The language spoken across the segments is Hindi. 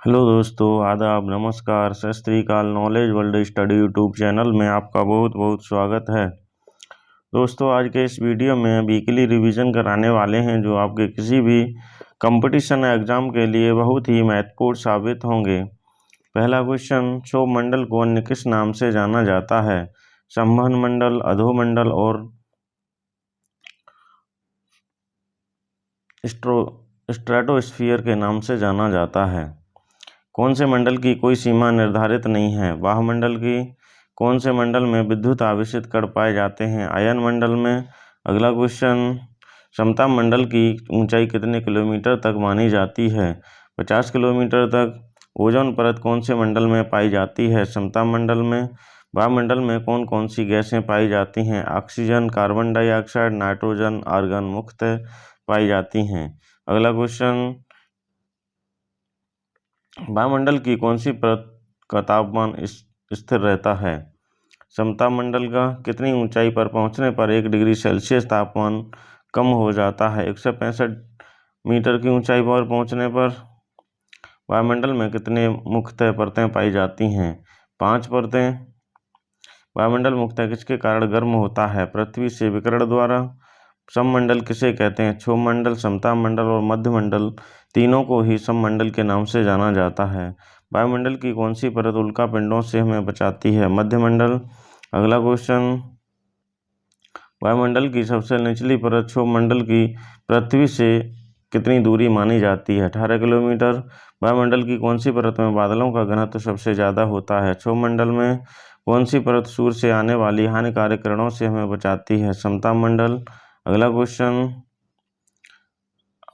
हेलो दोस्तों, आदाब, नमस्कार, सत श्री अकाल। Knowledge world study YouTube channel में आपका बहुत बहुत स्वागत है। दोस्तों, आज के इस वीडियो में वीकली रिवीजन कराने वाले हैं जो आपके किसी भी कंपटीशन एग्जाम के लिए बहुत ही महत्वपूर्ण साबित होंगे। पहला क्वेश्चन, क्षोभ मंडल को अन्य किस नाम से जाना जाता है? संवहन मंडल, अधोमंडल और स्ट्रेटोस्फीयर के नाम से जाना जाता है। कौन से मंडल की कोई सीमा निर्धारित नहीं है? वायुमंडल की। कौन से मंडल में विद्युत आवेशित कण पाए जाते हैं? आयन मंडल में। अगला क्वेश्चन, समताप मंडल की ऊंचाई कितने किलोमीटर तक मानी जाती है? 50 किलोमीटर तक। ओजोन परत कौन से मंडल में पाई जाती है? समताप मंडल में। वायुमंडल में कौन कौन सी गैसें पाई जाती हैं? Oxygen, carbon dioxide, nitrogen, argon मुख्यतः पाई जाती हैं। अगला क्वेश्चन, वायुमंडल की कौन सी परत का तापमान स्थिर रहता है? समताप मंडल का। कितनी ऊंचाई पर पहुंचने पर 1 डिग्री सेल्सियस तापमान कम हो जाता है? 165 मीटर की ऊंचाई पर पहुंचने पर। वायुमंडल में कितने मुख्यतः परतें पाई जाती हैं? 5 परतें। वायुमंडल मुख्यतः किसके कारण गर्म होता है? पृथ्वी से विकिरण द्वारा। सममंडल किसे कहते हैं? क्षोभ मंडल, समताप मंडल और मध्यमंडल तीनों को ही सममंडल के नाम से जाना जाता है। वायुमंडल की कौन सी परत उल्कापिंडों से हमें बचाती है? मध्यमंडल। अगला क्वेश्चन, वायुमंडल की सबसे निचली परत क्षोभ मंडल की पृथ्वी से कितनी दूरी मानी जाती है? 18 किलोमीटर। वायुमंडल की कौन सी परत में बादलों का घनत्व सबसे ज़्यादा होता है? क्षोभ मंडल में। कौन सी परत सूर्य से आने वाली हानिकारक किरणों से हमें बचाती है? समताप मंडल। अगला क्वेश्चन,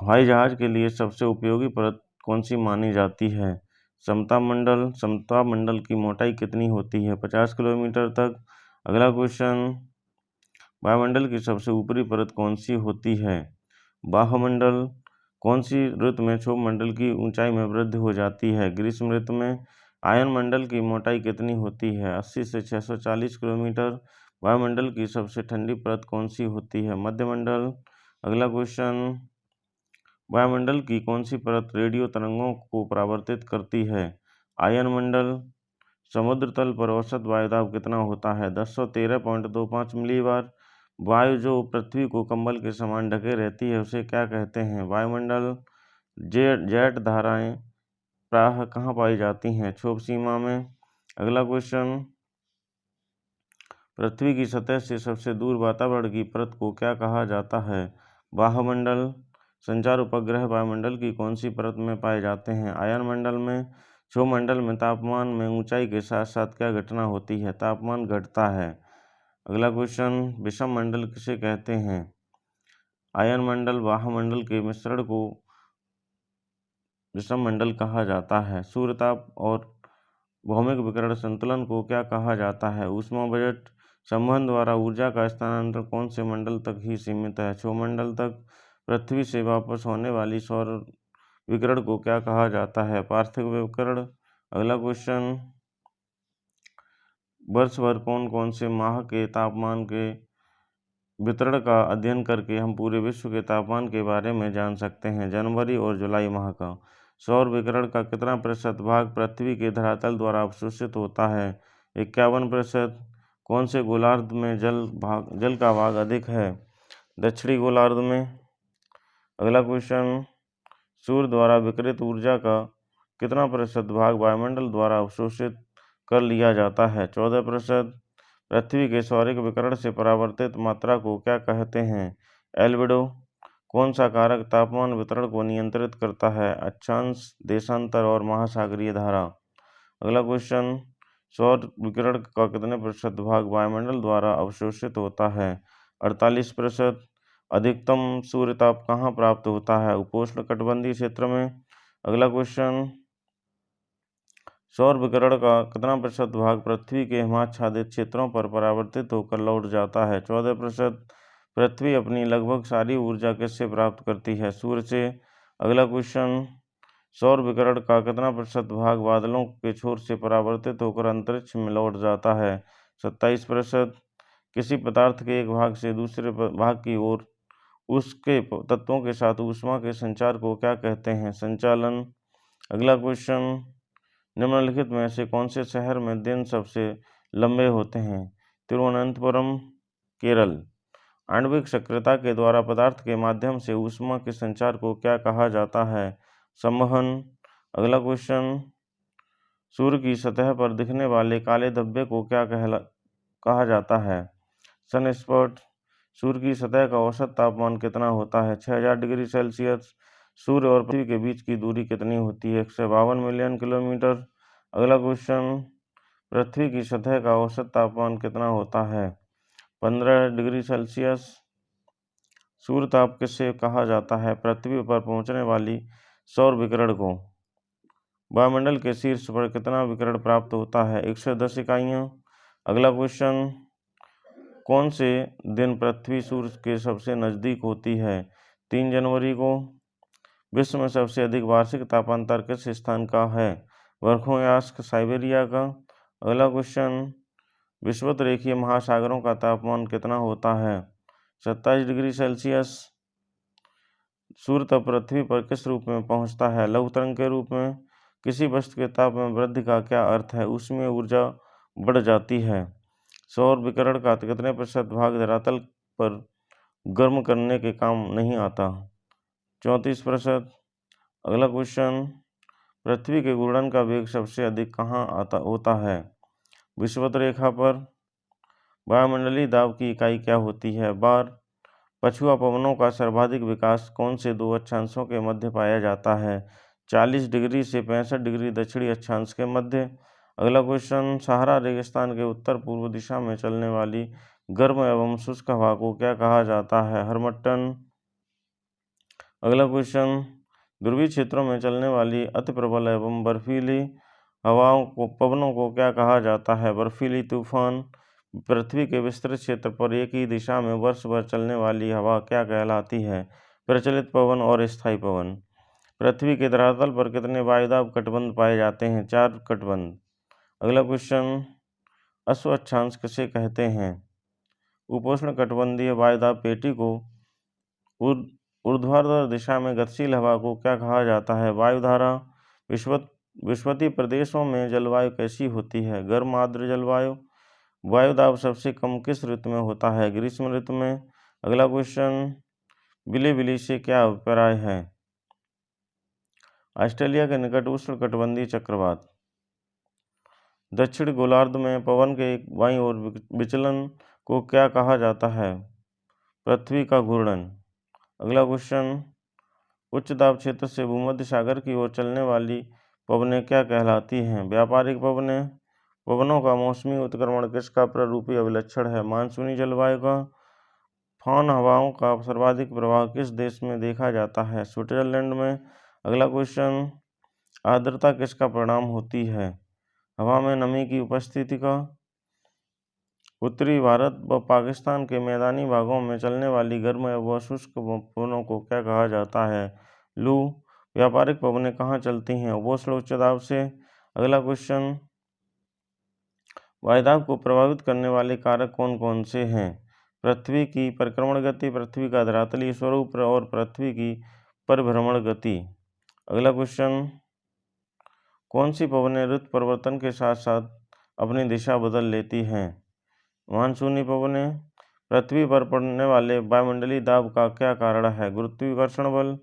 हवाई जहाज के लिए सबसे उपयोगी परत कौन सी मानी जाती है? समताप मंडल। समताप मंडल की मोटाई कितनी होती है? 50 किलोमीटर तक। अगला क्वेश्चन, वायुमंडल की सबसे ऊपरी परत कौन सी होती है? बाह्यमंडल। कौन सी ऋतु में क्षोभ मंडल की ऊंचाई में वृद्धि हो जाती है? ग्रीष्म ऋतु में। आयन मंडल की मोटाई कितनी होती है? 80 से 640 किलोमीटर। वायुमंडल की सबसे ठंडी परत कौन सी होती है? मध्यमंडल। अगला क्वेश्चन, वायुमंडल की कौन सी परत रेडियो तरंगों को परावर्तित करती है? आयन मंडल। समुद्र तल पर औसत वायुदाब कितना होता है? 1013.25 मिलीबार। वायु जो पृथ्वी को कंबल के समान ढके रहती है उसे क्या कहते हैं? वायुमंडल। जेट धाराएं प्रायः कहाँ पाई जाती हैं? क्षोभ सीमा में। अगला क्वेश्चन, पृथ्वी की सतह से सबसे दूर वातावरण की परत को क्या कहा जाता है? बाह्यमंडल। संचार उपग्रह वायुमंडल की कौन सी परत में पाए जाते हैं? आयन मंडल में। क्षोभ मंडल में तापमान में ऊंचाई के साथ साथ क्या घटना होती है? तापमान घटता है। अगला क्वेश्चन, विषम मंडल किसे कहते हैं? आयन मंडल, वायुमंडल के मिश्रण को विषम मंडल कहा जाता है। सूर्यताप और भौमिक विकिरण संतुलन को क्या कहा जाता है? ऊष्मा बजट। संवहन द्वारा ऊर्जा का स्थानांतरण कौन से मंडल तक ही सीमित है? क्षोभ मंडल तक। पृथ्वी से वापस होने वाली सौर विकिरण को क्या कहा जाता है? पार्थिव विकिरण। अगला क्वेश्चन, वर्ष भर कौन कौन से माह के तापमान के वितरण का अध्ययन करके हम पूरे विश्व के तापमान के बारे में जान सकते हैं? जनवरी और जुलाई माह का। सौर विकिरण का कितना प्रतिशत भाग पृथ्वी के धरातल द्वारा अवशोषित होता है? 51%। कौन से गोलार्ध में जल का भाग अधिक है? दक्षिणी गोलार्ध में। अगला क्वेश्चन, सूर्य द्वारा विकिरित ऊर्जा का कितना प्रतिशत भाग वायुमंडल द्वारा अवशोषित कर लिया जाता है? 14%। पृथ्वी के सौरिक विकिरण से परावर्तित मात्रा को क्या कहते हैं? एल्बिडो। कौन सा कारक तापमान वितरण को नियंत्रित करता है? अक्षांश, देशांतर और महासागरीय धारा। अगला क्वेश्चन, सौर विकिरण का कितने प्रतिशत भाग वायुमंडल द्वारा अवशोषित होता है? 48%। अधिकतम सूर्यताप कहाँ प्राप्त होता है? उपोष्णकटिबंधीय क्षेत्र में। अगला क्वेश्चन, सौर विकिरण का कितना प्रतिशत भाग पृथ्वी के हिमाच्छादित क्षेत्रों पर परावर्तित होकर लौट जाता है? 14%। पृथ्वी अपनी लगभग सारी ऊर्जा किससे प्राप्त करती है? सूर्य से। अगला क्वेश्चन, सौर विकिरण का कितना प्रतिशत भाग बादलों के छोर से परावर्तित होकर अंतरिक्ष में लौट जाता है? 27%। किसी पदार्थ के एक भाग से दूसरे भाग की ओर उसके तत्वों के साथ ऊष्मा के संचार को क्या कहते हैं? संचालन। अगला क्वेश्चन, निम्नलिखित में से कौन से शहर में दिन सबसे लंबे होते हैं? तिरुवनंतपुरम, केरल। आणविक सक्रियता के द्वारा पदार्थ के माध्यम से ऊष्मा के संचार को क्या कहा जाता है? संवहन। अगला क्वेश्चन, सूर्य की सतह पर दिखने वाले काले धब्बे को क्या कहा जाता है? सनस्पॉट। सूर्य की सतह का औसत तापमान कितना होता है? 6000 डिग्री सेल्सियस। सूर्य और पृथ्वी के बीच की दूरी कितनी होती है? 152 मिलियन किलोमीटर। अगला क्वेश्चन, पृथ्वी की सतह का औसत तापमान कितना होता है? 15 डिग्री सेल्सियस। सूर्य ताप किसे कहा जाता है? पृथ्वी पर पहुंचने वाली सौर विकिरण को। वायुमंडल के शीर्ष पर कितना विकिरण प्राप्त होता है? 110 इकाइयाँ। अगला क्वेश्चन, कौन से दिन पृथ्वी सूर्य के सबसे नज़दीक होती है? 3 जनवरी को। विश्व में सबसे अधिक वार्षिक तापांतर किस स्थान का है? बर्खोयास्क, साइबेरिया का। अगला क्वेश्चन, विषुवत रेखीय महासागरों का तापमान कितना होता है? 27 डिग्री सेल्सियस। सूर्य तब पृथ्वी पर किस रूप में पहुंचता है? लघु तरंग के रूप में। किसी वस्तु के ताप में वृद्धि का क्या अर्थ है? उसमें ऊर्जा बढ़ जाती है। सौर विकिरण का कितने प्रतिशत भाग धरातल पर गर्म करने के काम नहीं आता? 34%। अगला क्वेश्चन, पृथ्वी के घूर्णन का वेग सबसे अधिक कहाँ होता है? विषुवत रेखा पर। वायुमंडलीय दाब की इकाई क्या होती है? बार। पछुआ पवनों का सर्वाधिक विकास कौन से 2 अक्षांशों के मध्य पाया जाता है? 40 डिग्री से 65 डिग्री दक्षिणी अक्षांश के मध्य। अगला क्वेश्चन, सहारा रेगिस्तान के उत्तर पूर्व दिशा में चलने वाली गर्म एवं शुष्क हवा को क्या कहा जाता है? हरमट्टन। अगला क्वेश्चन, ध्रुवीय क्षेत्रों में चलने वाली अति प्रबल एवं बर्फीली पवनों को क्या कहा जाता है? बर्फीली तूफान। पृथ्वी के विस्तृत क्षेत्र पर एक ही दिशा में वर्ष भर चलने वाली हवा क्या कहलाती है? प्रचलित पवन और स्थायी पवन। पृथ्वी के धरातल पर कितने वायुदाब कटबंध पाए जाते हैं? 4 कटबंध। अगला क्वेश्चन, अश्व अक्षांश किसे कहते हैं? उपोष्ण कटिबंधीय वायुदाब पेटी को। ऊर्ध्वाधर दिशा में गतिशील हवा को क्या कहा जाता है? वायुधारा। विषुवतीय प्रदेशों में जलवायु कैसी होती है? गर्म आर्द्र जलवायु। वायुदाब सबसे कम किस ऋतु में होता है? ग्रीष्म ऋतु में। अगला क्वेश्चन, बिलीबिली से क्या अभिप्राय है? ऑस्ट्रेलिया के निकट उष्णकटिबंधीय चक्रवात। दक्षिण गोलार्ध में पवन के बाईं ओर विचलन को क्या कहा जाता है? पृथ्वी का घूर्णन। अगला क्वेश्चन, उच्च दाब क्षेत्र से भूमध्य सागर की ओर चलने वाली पवनें क्या कहलाती हैं? व्यापारिक पवनें। पवनों का मौसमी उत्क्रमण किसका प्रारूपीय अभिलक्षण है? मानसूनी जलवायु का। फान हवाओं का सर्वाधिक प्रभाव किस देश में देखा जाता है? स्विट्जरलैंड में। अगला क्वेश्चन, आर्द्रता किसका परिणाम होती है? हवा में नमी की उपस्थिति का। उत्तरी भारत व पाकिस्तान के मैदानी भागों में चलने वाली गर्म व शुष्क पवनों को क्या कहा जाता है? लू। व्यापारिक पवनें कहाँ चलती हैं? उपोष्ण उच्च दाब से। अगला क्वेश्चन, वायुदाब को प्रभावित करने वाले कारक कौन कौन से हैं? पृथ्वी की परिक्रमण गति, पृथ्वी का धरातलीय स्वरूप और पृथ्वी की परिभ्रमण गति। अगला क्वेश्चन, कौन सी पवनें ऋतु परिवर्तन के साथ साथ अपनी दिशा बदल लेती हैं? मानसूनी पवनें। पृथ्वी पर पड़ने वाले वायुमंडलीय दाब का क्या कारण है? गुरुत्वाकर्षण बल।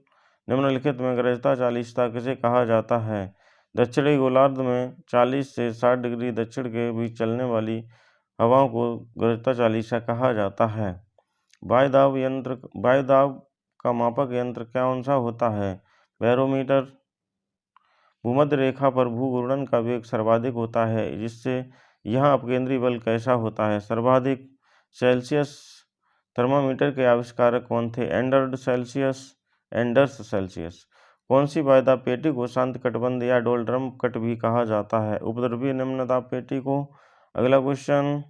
निम्नलिखित में गरजता चालीसता किसे कहा जाता है? दक्षिणी गोलार्ध में 40 से 60 डिग्री दक्षिण के बीच चलने वाली हवाओं को गरजता चालीसा कहा जाता है। वायुदाब का मापक यंत्र कौन सा होता है? बैरोमीटर। भूमध्य रेखा पर भूघूर्णन का वेग सर्वाधिक होता है, जिससे यहाँ अपकेंद्री बल कैसा होता है? सर्वाधिक। सेल्सियस थर्मामीटर के आविष्कारक कौन थे? Anders Celsius. कौन सी वायुदाब पेटी को शांत कटिबंध या डोलड्रम कट भी कहा जाता है? उपद्रवीय निम्न दाब पेटी को। अगला क्वेश्चन,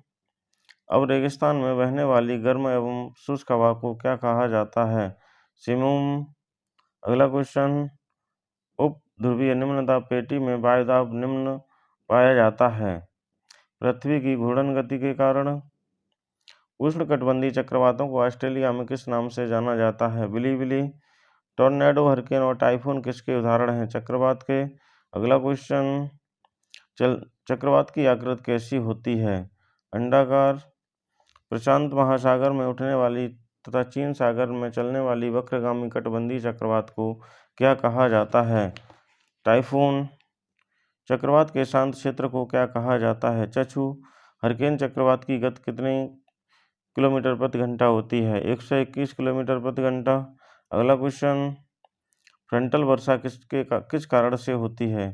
अब रेगिस्तान में बहने वाली गर्म एवं शुष्क हवा को क्या कहा जाता है? सिमुम। अगला क्वेश्चन, उप ध्रुवीय निम्न दाब पेटी में वायुदाब निम्न पाया जाता है पृथ्वी की घूर्णन गति के कारण। उष्णकटिबंधीय चक्रवातों को ऑस्ट्रेलिया में किस नाम से जाना जाता है? बिलीबिली। टॉर्नेडो, हरिकेन और टाइफून किसके उदाहरण हैं? चक्रवात के। अगला क्वेश्चन, चक्रवात की आकृति कैसी होती है? अंडाकार। प्रशांत महासागर में उठने वाली तथा चीन सागर में चलने वाली वक्रगामी कटिबंधीय चक्रवात को क्या कहा जाता है? टाइफून। चक्रवात के शांत क्षेत्र को क्या कहा जाता है? चक्षु। हरिकेन चक्रवात की गति कितनी किलोमीटर प्रति घंटा होती है? 121 किलोमीटर प्रति घंटा। अगला क्वेश्चन, फ्रंटल वर्षा किस कारण से होती है?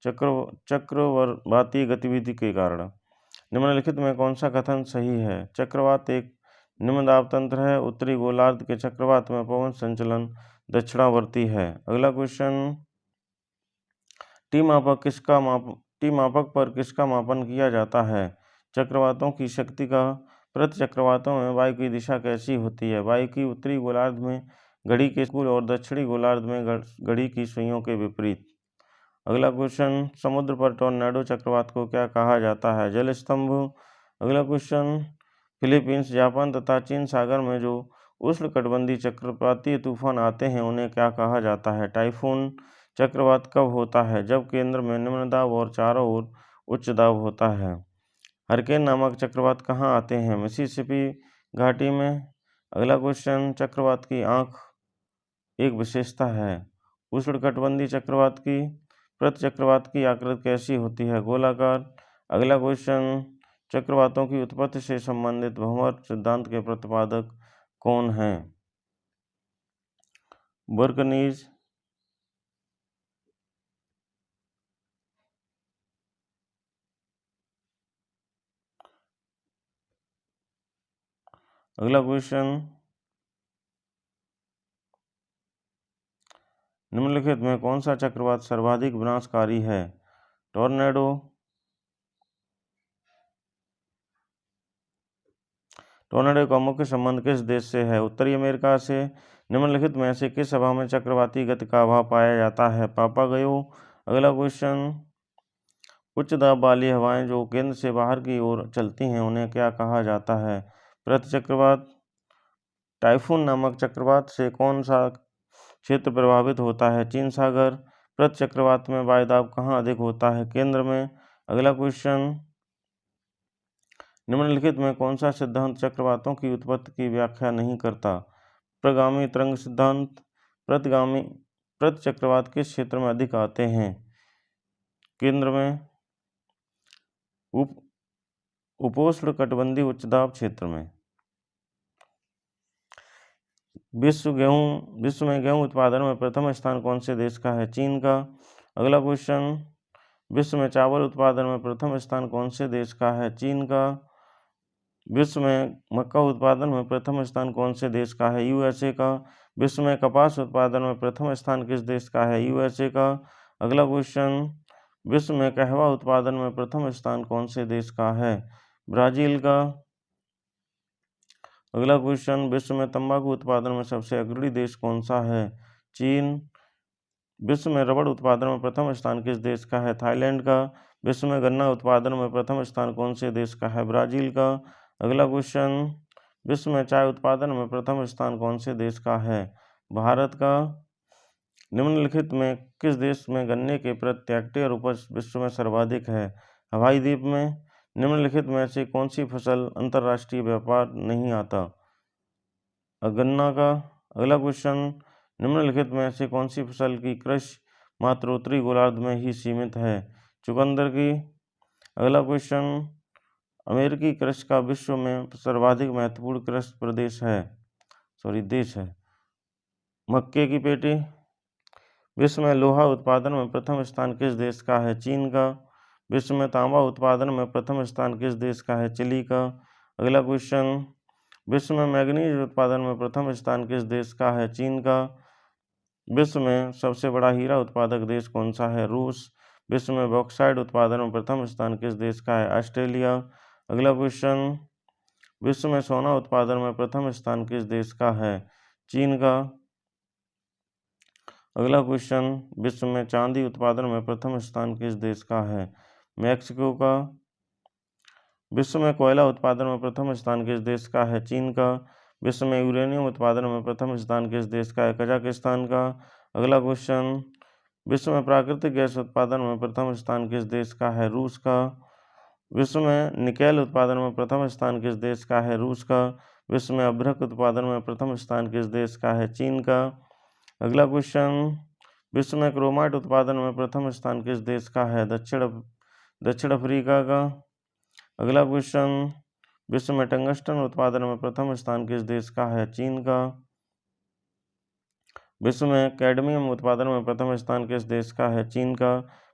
चक्रवातीय गतिविधि के कारण। निम्नलिखित में कौन सा कथन सही है? चक्रवात एक निम्न दाब तंत्र है। उत्तरी गोलार्ध के चक्रवात में पवन संचलन दक्षिणावर्ती है। अगला क्वेश्चन, टी मापक पर किसका मापन किया जाता है? चक्रवातों की शक्ति का। प्रति चक्रवातों में वायु की दिशा कैसी होती है? वायु की उत्तरी गोलार्ध में घड़ी के अनुकूल और दक्षिणी गोलार्ध में घड़ी की सुइयों के विपरीत। अगला क्वेश्चन, समुद्र पर टॉर्नेडो चक्रवात को क्या कहा जाता है? जल स्तंभ। अगला क्वेश्चन, फिलीपींस, जापान तथा चीन सागर में जो उष्णकटिबंधीय चक्रवातीय तूफान आते हैं उन्हें क्या कहा जाता है? टाइफून। चक्रवात कब होता है? जब केंद्र में निम्न दाब और चारों ओर उच्च दाब होता है। हरिकेन नामक चक्रवात कहाँ आते हैं? मिसिसिपी घाटी में। अगला क्वेश्चन, चक्रवात की आँख एक विशेषता है। उष्णकटिबंधीय चक्रवात की। प्रति चक्रवात की आकृति कैसी होती है? गोलाकार। अगला क्वेश्चन, चक्रवातों की उत्पत्ति से संबंधित भ्रमर सिद्धांत के प्रतिपादक कौन हैं? बर्कनीज। अगला क्वेश्चन, निम्नलिखित में कौन सा चक्रवात सर्वाधिक विनाशकारी है? टॉर्नेडो। टॉर्नेडो का मुख्य संबंध किस देश से है? उत्तरी अमेरिका से। निम्नलिखित में से किस हवा में चक्रवाती गति का अभाव पाया जाता है? पापागयो। अगला क्वेश्चन, उच्च दाब वाली हवाएं जो केंद्र से बाहर की ओर चलती हैं उन्हें क्या कहा जाता है? प्रति चक्रवात। टाइफून नामक चक्रवात से कौन सा क्षेत्र प्रभावित होता है? चीन सागर। प्रति चक्रवात में वायुदाब कहाँ अधिक होता है? केंद्र में। अगला क्वेश्चन, निम्नलिखित में कौन सा सिद्धांत चक्रवातों की उत्पत्ति की व्याख्या नहीं करता? प्रगामी तरंग सिद्धांत। प्रति चक्रवात किस क्षेत्र में अधिक आते हैं? केंद्र में। उपोष्ण कटिबंधीय उच्च दाब क्षेत्र में। विश्व में गेहूं उत्पादन में प्रथम स्थान कौन से देश का है? चीन का। अगला क्वेश्चन, विश्व में चावल उत्पादन में प्रथम स्थान कौन से देश का है? चीन का। विश्व में मक्का उत्पादन में प्रथम स्थान कौन से देश का है? यूएसए का। विश्व में कपास उत्पादन में प्रथम स्थान किस देश का है? यूएसए का। अगला क्वेश्चन, विश्व में कहवा उत्पादन में प्रथम स्थान कौन से देश का है? ब्राजील का। अगला क्वेश्चन, विश्व में तंबाकू उत्पादन में सबसे अग्रणी देश कौन सा है? चीन। विश्व में रबड़ उत्पादन में प्रथम स्थान किस देश का है? थाईलैंड का। विश्व में गन्ना उत्पादन में प्रथम स्थान कौन से देश का है? ब्राजील का। अगला क्वेश्चन, विश्व में चाय उत्पादन में प्रथम स्थान कौन से देश का है? भारत का। निम्नलिखित में किस देश में गन्ने के प्रति हेक्टेयर उपज विश्व में सर्वाधिक है? हवाई द्वीप में। निम्नलिखित में से कौन सी फसल अंतर्राष्ट्रीय व्यापार नहीं आता? गन्ना का। अगला क्वेश्चन, निम्नलिखित में से कौन सी फसल की कृषि मात्र उत्तरी गोलार्ध में ही सीमित है? चुकंदर की। अगला क्वेश्चन, अमेरिकी कृषि का विश्व में सर्वाधिक महत्वपूर्ण कृषि देश है। मक्के की पेटी। विश्व में लोहा उत्पादन में प्रथम स्थान किस देश का है? चीन का। विश्व में तांबा उत्पादन में प्रथम स्थान किस देश का है? चिली का। अगला क्वेश्चन, विश्व में मैग्नीज उत्पादन में प्रथम स्थान किस देश का है? चीन का। विश्व में सबसे बड़ा हीरा उत्पादक देश कौन सा है? रूस। विश्व में बॉक्साइट उत्पादन में प्रथम स्थान किस देश का है? ऑस्ट्रेलिया। अगला क्वेश्चन, विश्व में सोना उत्पादन में प्रथम स्थान किस देश का है? चीन का। अगला क्वेश्चन, विश्व में चांदी उत्पादन में प्रथम स्थान किस देश का है? मैक्सिको का। विश्व में कोयला उत्पादन में प्रथम स्थान किस देश का है? चीन का। विश्व में यूरेनियम उत्पादन में प्रथम स्थान किस देश का है? कजाकिस्तान का। अगला क्वेश्चन, विश्व में प्राकृतिक गैस उत्पादन में प्रथम स्थान किस देश का है? रूस का। विश्व में निकेल उत्पादन में प्रथम स्थान किस देश का है? रूस का। विश्व में अभ्रक उत्पादन में प्रथम स्थान किस देश का है? चीन का। अगला क्वेश्चन, विश्व में क्रोमाइट उत्पादन में प्रथम स्थान किस देश का है? दक्षिण अफ्रीका का। अगला क्वेश्चन, विश्व में टंगस्टन उत्पादन में प्रथम स्थान किस देश का है? चीन का। विश्व में कैडमियम उत्पादन में प्रथम स्थान किस देश का है? चीन का।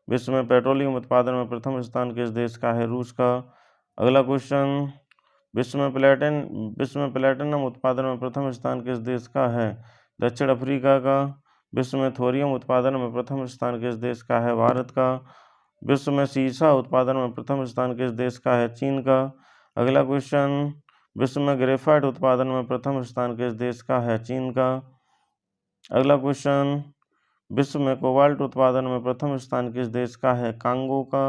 विश्व में पेट्रोलियम उत्पादन में प्रथम स्थान किस देश का है? रूस का। अगला क्वेश्चन, विश्व में प्लेटिनम उत्पादन में प्रथम स्थान किस देश का है? दक्षिण अफ्रीका का। विश्व में थोरियम उत्पादन में प्रथम स्थान किस देश का है? भारत का। विश्व में सीसा उत्पादन में प्रथम स्थान किस देश का है? चीन का। अगला क्वेश्चन, विश्व में ग्रेफाइट उत्पादन में प्रथम स्थान किस देश का है? चीन का। अगला क्वेश्चन, विश्व में कोबाल्ट उत्पादन में प्रथम स्थान किस देश का है? कांगो का।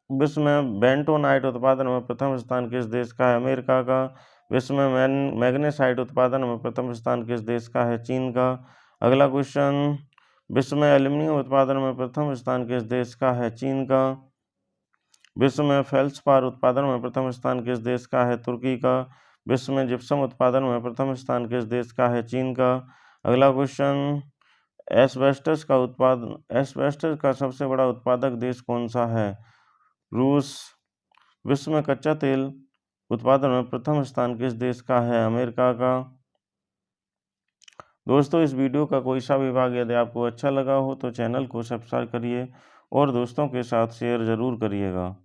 विश्व में बेंटोनाइट उत्पादन में प्रथम स्थान किस देश का है? अमेरिका का। विश्व में मैग्नेसाइट उत्पादन में प्रथम स्थान किस देश का है? चीन का। अगला क्वेश्चन, विश्व में एल्यूमिनियम उत्पादन में प्रथम स्थान किस देश का है? चीन का। विश्व में फेल्सपार उत्पादन में प्रथम स्थान किस देश का है? तुर्की का। विश्व में जिप्सम उत्पादन में प्रथम स्थान किस देश का है? चीन का। अगला क्वेश्चन, एस्बेस्टस का सबसे बड़ा उत्पादक देश कौन सा है? रूस। विश्व में कच्चा तेल उत्पादन में प्रथम स्थान किस देश का है? अमेरिका का। दोस्तों, इस वीडियो का कोई सा भी भाग यदि आपको अच्छा लगा हो तो चैनल को सब्सक्राइब करिए और दोस्तों के साथ शेयर ज़रूर करिएगा।